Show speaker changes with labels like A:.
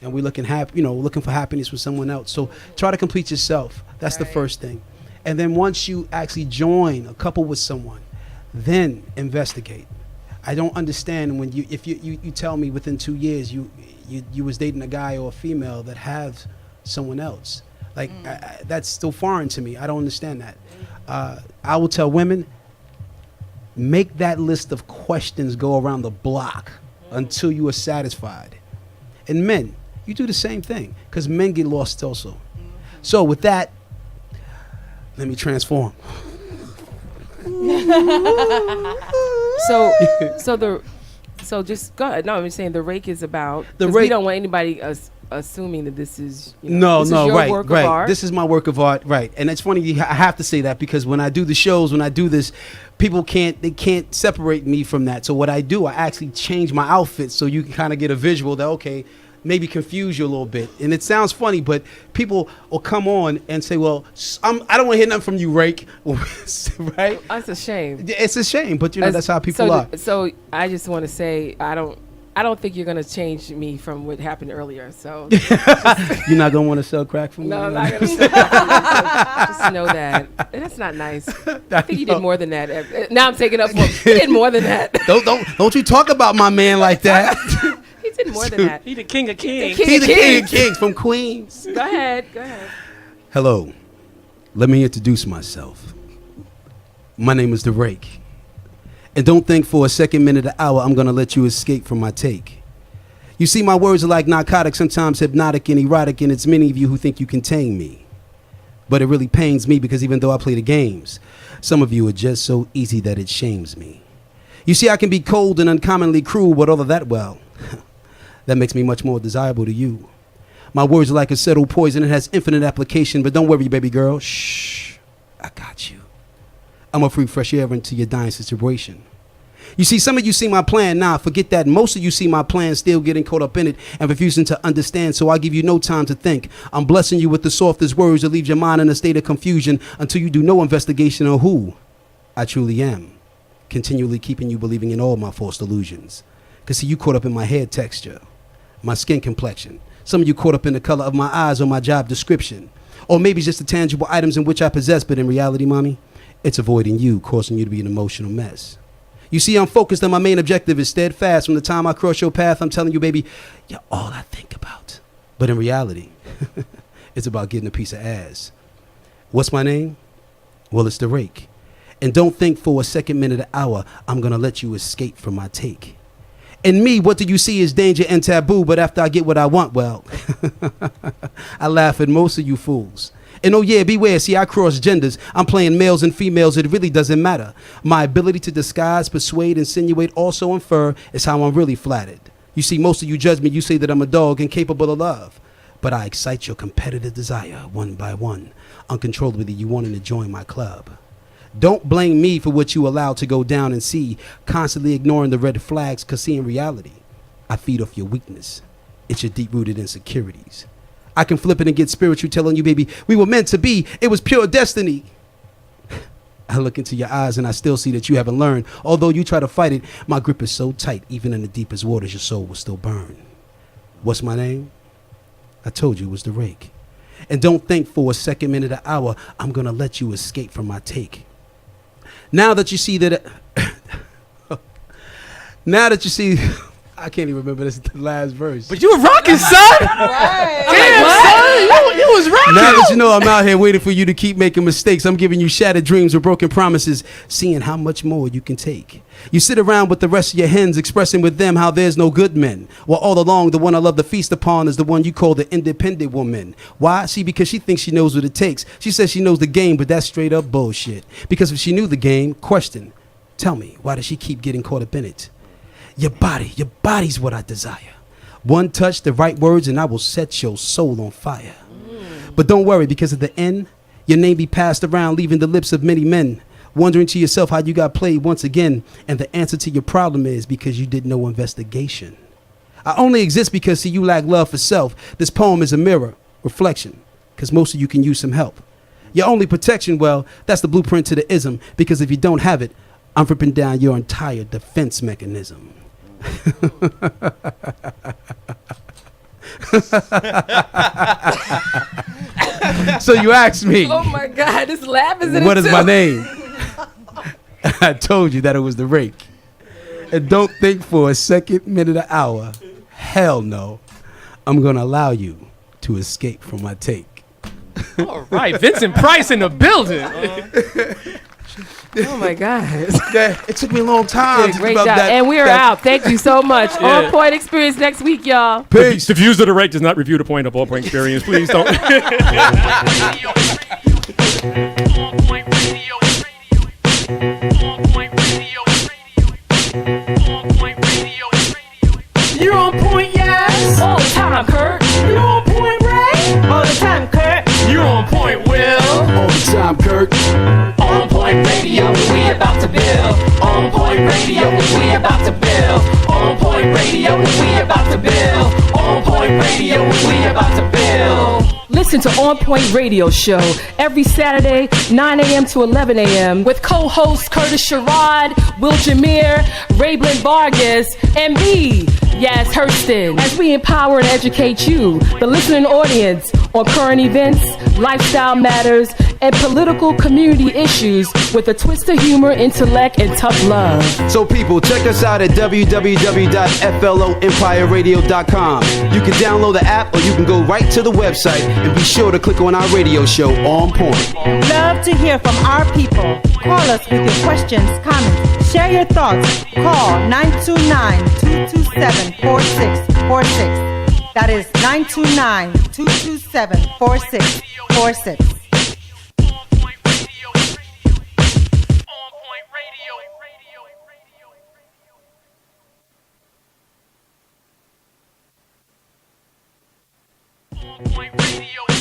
A: and we're looking happy, looking for happiness with someone else. So try to complete yourself. That's the first thing. And then once you actually join a couple with someone, then investigate. I don't understand when if you tell me within 2 years you was dating a guy or a female that has someone else. Like that's still foreign to me. I don't understand that. I will tell women, make that list of questions go around the block until you are satisfied. And men, you do the same thing, because men get lost also. So with that, let me transform.
B: So just go ahead. No, I'm saying the rake is about.
A: The
B: We
A: rake.
B: don't want anybody assuming that this is.
A: No,
B: this is your
A: right,
B: work
A: right.
B: Of art.
A: This is my work of art, right? And it's funny. I have to say that because when I do the shows, when I do this, people can't separate me from that. So what I do, I actually change my outfit so you can kind of get a visual that maybe confuse you a little bit. And it sounds funny, but people will come on and say, well, I don't want to hear nothing from you, Rake. Right?
B: That's a shame.
A: It's a shame, but that's how people are.
B: So I just want to say, I don't think you're going to change me from what happened earlier. So
A: You're not going to want to sell crack from me?
B: No, I'm not going to sell crack. Just know that. And that's not nice. I think you did more than that. Now I'm taking up for him. You did more than that.
A: Don't you talk about my man like that.
B: He did more than that.
C: He the king of kings.
A: He's the king of kings from Queens.
B: Go ahead.
A: Hello. Let me introduce myself. My name is the Rake. And don't think for a second, minute, or hour I'm going to let you escape from my take. You see, my words are like narcotics, sometimes hypnotic and erotic, and it's many of you who think you can tame me. But it really pains me because even though I play the games, some of you are just so easy that it shames me. You see, I can be cold and uncommonly cruel, but all of that, well, that makes me much more desirable to you. My words are like a subtle poison. It has infinite application, but don't worry, baby girl. Shh, I got you. I'm a free fresh air into your dying situation. You see, some of you see my plan. Nah, forget that. Most of you see my plan, still getting caught up in it and refusing to understand, so I give you no time to think. I'm blessing you with the softest words that leave your mind in a state of confusion until you do no investigation on who I truly am, continually keeping you believing in all my false delusions. Because see, you caught up in my hair texture, my skin complexion. Some of you caught up in the color of my eyes or my job description. Or maybe just the tangible items in which I possess, but in reality, mommy, it's avoiding you, causing you to be an emotional mess. You see, I'm focused and my main objective is steadfast. From the time I cross your path, I'm telling you, baby, you're all I think about. But in reality, it's about getting a piece of ass. What's my name? Well, it's the Rake. And don't think for a second, minute, or hour, I'm going to let you escape from my take. In me, what do you see is danger and taboo, but after I get what I want, well, I laugh at most of you fools. And oh yeah, beware, see, I cross genders. I'm playing males and females, it really doesn't matter. My ability to disguise, persuade, insinuate, also infer is how I'm really flattered. You see, most of you judge me, you say that I'm a dog incapable of love. But I excite your competitive desire one by one, uncontrollably you wanting to join my club. Don't blame me for what you allow to go down and see, constantly ignoring the red flags, because see, in reality, I feed off your weakness. It's your deep-rooted insecurities. I can flip it and get spiritual, telling you, baby, we were meant to be. It was pure destiny. I look into your eyes and I still see that you haven't learned. Although you try to fight it, my grip is so tight, even in the deepest waters, your soul will still burn. What's my name? I told you it was the Rake. And don't think for a second, minute, or hour, I'm going to let you escape from my take. Now that you see that, I can't even remember this the last verse.
C: But you were rocking, son.
D: Right.
C: Damn, son. You was rocking.
A: Now that you know I'm out here waiting for you to keep making mistakes, I'm giving you shattered dreams with broken promises, seeing how much more you can take. You sit around with the rest of your hens, expressing with them how there's no good men. While all along, the one I love to feast upon is the one you call the independent woman. Why? See, because she thinks she knows what it takes. She says she knows the game, but that's straight up bullshit. Because if she knew the game, question, tell me, why does she keep getting caught up in it? Your body's what I desire. One touch, the right words, and I will set your soul on fire. But don't worry, because at the end, your name be passed around, leaving the lips of many men, wondering to yourself how you got played once again. And the answer to your problem is because you did no investigation. I only exist because, see, you lack love for self. This poem is a mirror, reflection, because most of you can use some help. Your only protection, well, that's the blueprint to the ism, because if you don't have it, I'm ripping down your entire defense mechanism. So you asked me,
B: Oh my God, this laugh is in it
A: what is
B: too.
A: my name? I told you that it was the Rake. And don't think for a second, minute, or hour. Hell no. I'm going to allow you to escape from my take.
C: All right, Vincent Price in the building.
B: Oh my God.
A: It took me a long time to
B: Great
A: develop
B: job.
A: that.
B: And we are out. Thank you so much.
C: Yeah.
B: On Point Experience next week, y'all.
A: Peace.
C: The views of the Rake does not review the point of All Point Experience. Please don't.
D: You're on point, yes.
B: All the time, Kurt.
D: You're on point, Ray. All the time, Kurt.
C: You're on point, Will.
A: All the time, Kurt.
D: On point radio, we about to build. On point radio, we about to build. On point radio, we about to build. On point radio, we about to build.
B: Listen to On Point Radio Show every Saturday, 9 a.m. to 11 a.m. with co-hosts Curtis Sherrod, Wil Jamere, Rayblen Vargas, and me, Yaz Hurston, as we empower and educate you, the listening audience, on current events, lifestyle matters, and political community issues with a twist of humor, intellect, and tough love.
A: So people, check us out at www.floempireradio.com. You can download the app or you can go right to the website and be sure to click on our radio show, On Point.
E: Love to hear from our people. Call us with your questions, comments, share your thoughts. Call 929-227-4646. That is 929-227-4646.
D: On point radio.